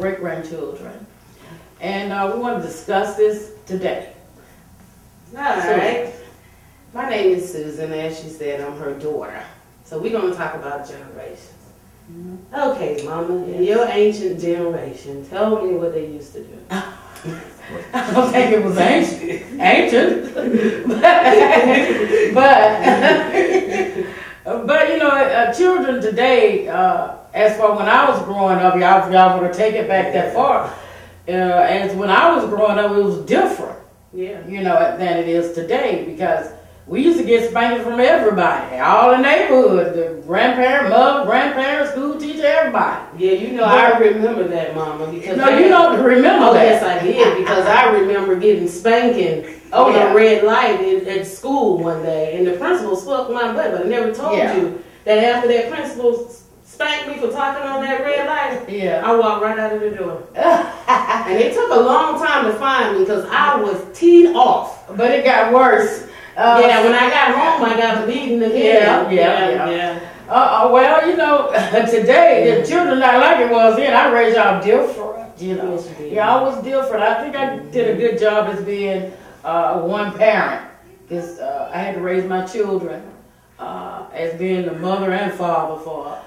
great-grandchildren. And we want to discuss this today. All right. My name is Susan. As she said, I'm her daughter. So we're going to talk about generations. Mm-hmm. Okay, Mama, in your ancient generation, tell me what they used to do. I don't think it was ancient, but you know, children today, as far when I was growing up, y'all want to take it back that far. As when I was growing up, it was different, you know, than it is today, because we used to get spankings from everybody, all the neighborhood, the grandparents, mother, grandparents, school teacher, everybody. Yeah, you know, I remember that, Mama. Because you don't remember that. Yes, I did, because I remember getting spanking on a red light at school one day, and the principal spoke my butt, but I never told you that after that principal spanked me for talking on that red light, I walked right out of the door. And it took a long time to find me, because I was teed off. But it got worse. When I got home, I got beaten again. Well, you know, today, the children not like it was then. I raised y'all different, you know. Y'all was different. I think I did a good job as being one parent, because I had to raise my children as being the mother and father for.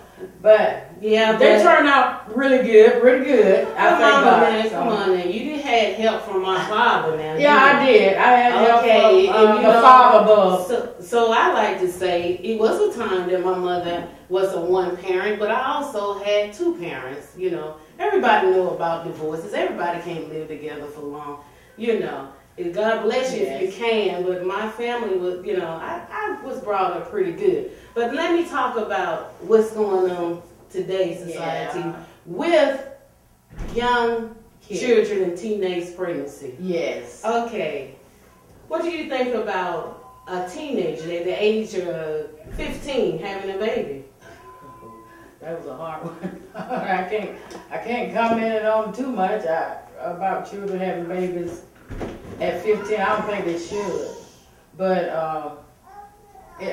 But they turned out really good, pretty good. Come on, man. You did had help from my father now. I did. I had help from the father above. So I like to say it was a time that my mother was a one parent, but I also had two parents. You know, everybody knew about divorces. Everybody can't live together for long. You know, God bless you if you can. But my family was, you know, I was brought up pretty good. But let me talk about what's going on today's society with young children and teenage pregnancy. Yes. Okay. What do you think about a teenager at the age of 15 having a baby? That was a hard one. I can't comment on too much about children having babies at 15. I don't think they should. But the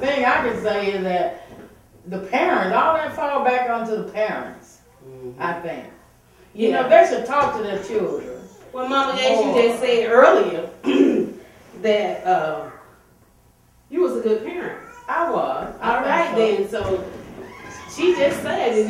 thing I can say is that the parents, all that fall back onto the parents. Mm-hmm. I think. You know, they should talk to their children. Well, Mama, as you just said earlier, that you was a good parent. I was. All right, then. So she just said that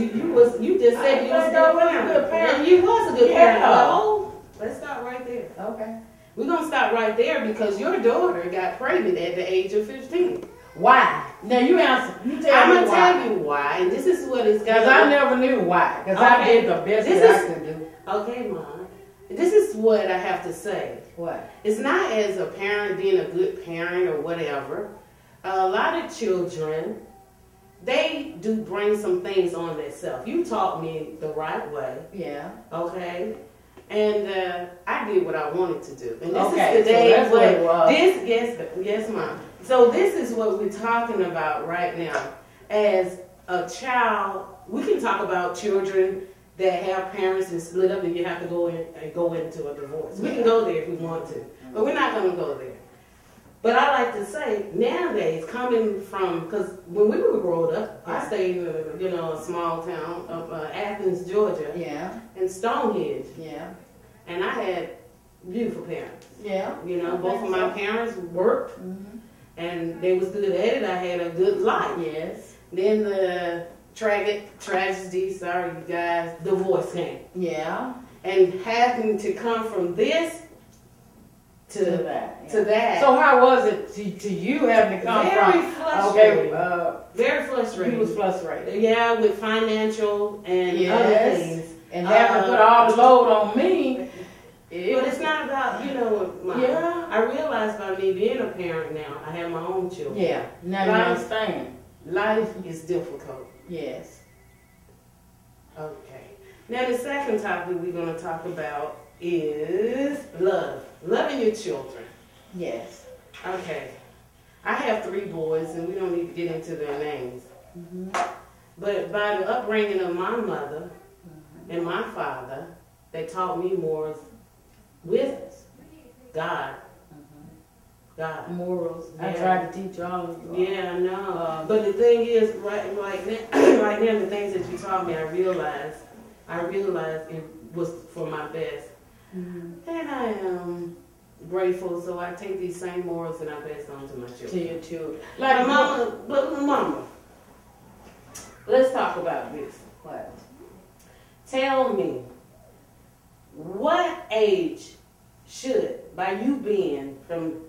you just said you was a good parent. And you was a good parent. Well, let's stop right there. Okay. We're going to stop right there, because your daughter got pregnant at the age of 15. Why? Now you answer. I'm going to tell you why, and this is what it's got. Because I never knew why. Because I did the best that I could do. Okay, Mom. This is what I have to say. What? It's not as a parent being a good parent or whatever. A lot of children, they do bring some things on themselves. You taught me the right way. Yeah. Okay? And I did what I wanted to do. And this is the day so that's what it was. Yes, Mom. So this is what we're talking about right now. As a child, we can talk about children that have parents and split up, and you have to go into a divorce. We can go there if we want to, but we're not going to go there. But I like to say, nowadays, coming from, because when we were growing up, I stayed in a small town of Athens, Georgia. Yeah. And Stonehenge. Yeah. And I had beautiful parents. Yeah. You know, both of my parents worked, and they was good at it. I had a good life. Yes. Then the tragedy, sorry you guys, divorce came. Yeah. And having to come from this to that. So how was it to you having to come Very frustrating. Very frustrating. You was frustrated. Yeah, with financial and other things. And having to put all the load on me. But it's not about, I realize by me being a parent now, I have my own children. Yeah. Now you understand. Life is difficult. Yes. Okay. Now the second topic we're going to talk about is love. Loving your children. Yes. Okay. I have 3 boys, and we don't need to get into their names. Mm-hmm. But by the upbringing of my mother and my father, they taught me more with God God. Morals. Yeah. I tried to teach all of you. Yeah, I know. But the thing is, right now, the things that you taught me, I realized it was for my best. Mm-hmm. And I am grateful, so I take these same morals and I pass on to my children. To your children. Like mama, let's talk about this. What? Tell me, what age should, by you being from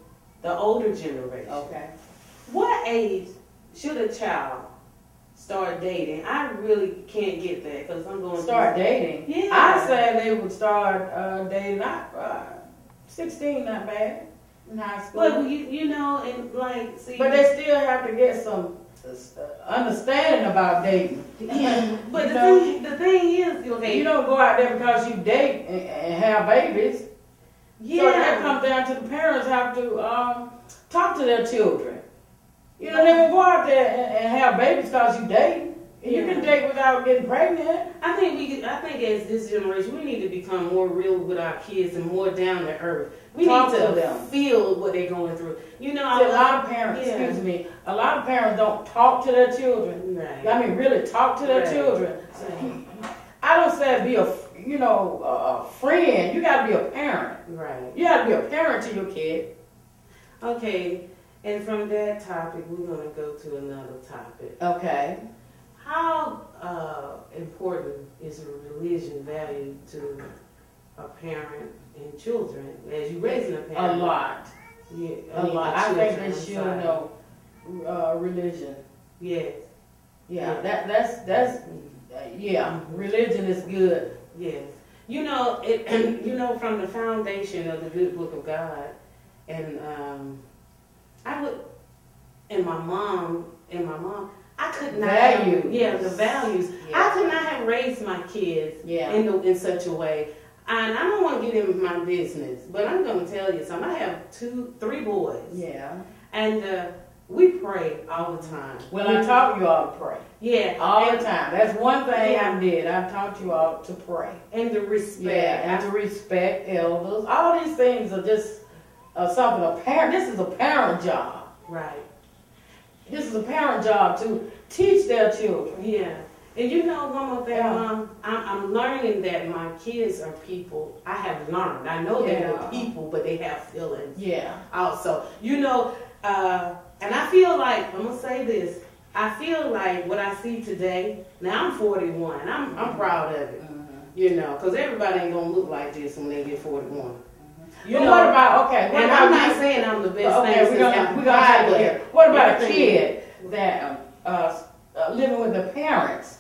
the older generation, okay, what age should a child start dating? I really can't get that because I'm going start dating. Yeah, I said they would start dating. 16, not bad in high school. But you know, and like, see, but they still have to get some understanding about dating. Yeah, but the thing is, okay, you don't go out there because you date and have babies. Yeah. So that comes down to the parents have to talk to their children. You know, they will go out there and have babies because you date. You can date without getting pregnant. I think as this generation, we need to become more real with our kids and more down to earth. We Talk need to to them. feel what they're going through. You know, a lot of parents, a lot of parents don't talk to their children. Right. I mean, really talk to their children. Right. I don't say be a friend. You got to be a parent. Right. You got to be a parent to your kid. Okay, and from that topic, we're going to go to another topic. Okay. How important is a religion value to a parent and children as you raising a parent? A lot. Yeah, a lot. I think they should know religion. Yes. Yeah. That's religion is good. Yes. You know, from the foundation of the good book of God, and my mom, I could not values. The values. Yeah. I could not have raised my kids in such a way. And I don't want to get into my business, but I'm going to tell you something. I have 3 boys. Yeah. And we pray all the time. Well, I taught you all to pray. Yeah. All the time. That's one thing I did. I taught you all to pray. And to respect. Yeah, and to respect elders. All these things are just something a parent, this is a parent job. Right. This is a parent job to teach their children. Yeah. And you know, one more thing, Mom, I'm learning that my kids are people. I have learned. I know they're people, but they have feelings. Yeah. Also, you know, and I feel like, I'm going to say this, I feel like what I see today, now I'm 41, I'm proud of it, you know, because everybody ain't going to look like this when they get 41. You know, what about, and I'm not saying I'm the best thing we're gonna here. What about a kid that living with the parents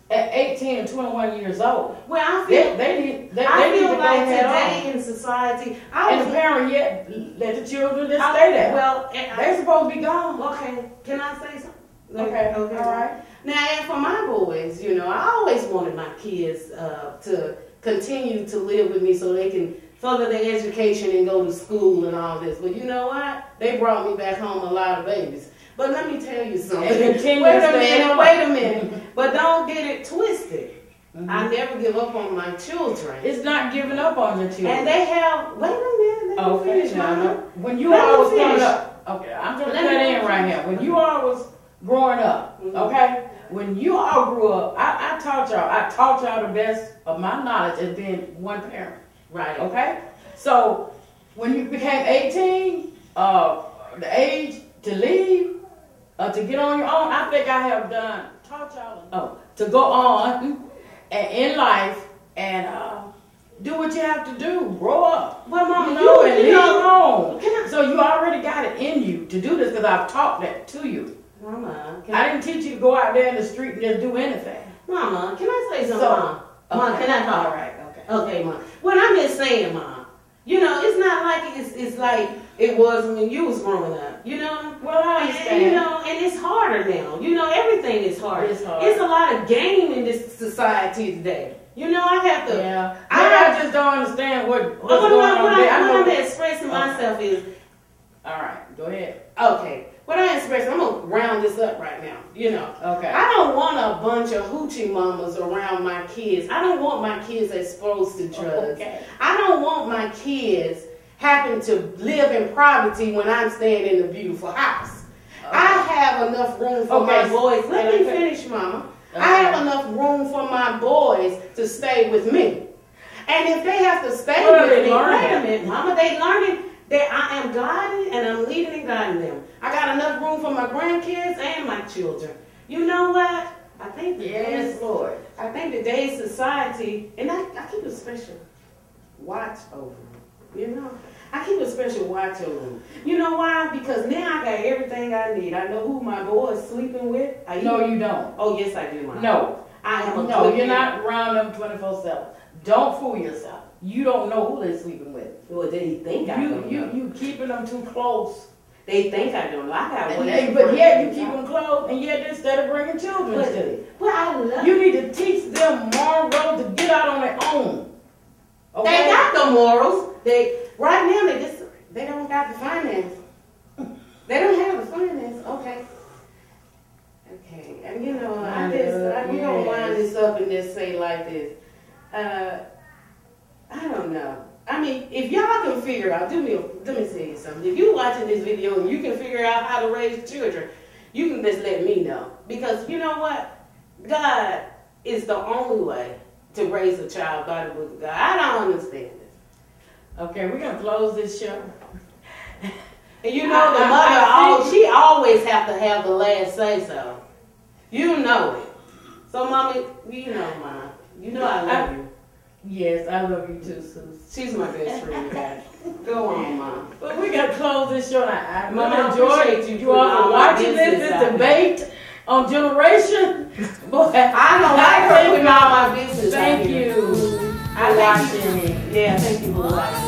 at 18 and 21 years old? Well, I feel they need to like go today in society, and the parent yet let the children just stay there. Well, they're supposed to be gone. Okay, can I say something? Okay, all right. Now, and for my boys, you know, I always wanted my kids to continue to live with me so they can further their education and go to school and all this. But you know what? They brought me back home a lot of babies. But let me tell you something. Wait a minute. But don't get it twisted. I never give up on my children. It's not giving up on your children. And they have, wait a minute. Let me finish, Mama. When you all was growing up, I'm going to cut in right here. When you all was growing up, okay? When you all grew up, I taught y'all the best of my knowledge as being one parent. Right. Okay? So, when you became 18, the age to leave, to get on your own, I think I have taught y'all to go on in life and do what you have to do. Grow up. Well, Mama, and leave home. So you already got it in you to do this because I've taught that to you. Mama, I didn't teach you to go out there in the street and just do anything. Mama, can I say something, Mom? Mom, can I talk? All right. Okay, Mom. What I'm just saying, Mom, you know, it's not like it's like it was when you was growing up, you know? Well, I understand. You know, and it's harder now. You know, everything is hard. It's hard. It's a lot of game in this society today. You know, I have to... Yeah. I just don't understand what's going on there. What I'm expressing myself is... All right, go ahead. Okay. What I'm expressing, I'm going to round this up right now, you know. Okay. I don't want a bunch of hoochie mamas around my kids. I don't want my kids exposed to drugs. Okay. I don't want my kids happen to live in poverty when I'm staying in a beautiful house. Okay. I have enough room for my boys. Let me finish, Mama. Okay. I have enough room for my boys to stay with me. And if they have to stay with me, wait a minute, Mama, they learning that I am guiding and I'm leading and guiding them. I got enough room for my grandkids and my children. You know what? I think Lord. I think today's society, and I keep a special watch over them. You know, I keep a special watch over them. You know why? Because now I got everything I need. I know who my boy is sleeping with. No, you don't. Oh, yes, I do, Mom. No. I am a No, you're not around them 24/7. Don't fool yourself. You don't know who they're sleeping with. Well, they think I don't know. You keeping them too close. They think I don't know. I got one. But yet you keep them close, and yet instead of bringing children to you. Well, I love you need to teach them morals to get out on their own. Okay? They got the morals. Right now they don't got the finance. They don't have the finance. Okay. And you know, we don't wind this up and just say like this. I don't know. I mean, if y'all can figure out, let me say something. If you're watching this video and you can figure out how to raise children, you can just let me know. Because you know what? God is the only way to raise a child by the book of God. I don't understand this. Okay, we're going to close this show. And you know, the mother, she always have to have the last say so. You know it. So, Mommy, you know, Mom. You know I love you. Yes, I love you too, Susan. She's my best friend, guys. Go on, Mom. Well, we got to close this show. I enjoy you all for watching this debate on generation. Boy, I don't like putting all my business Thank you. I thank you. Yeah, thank you for watching.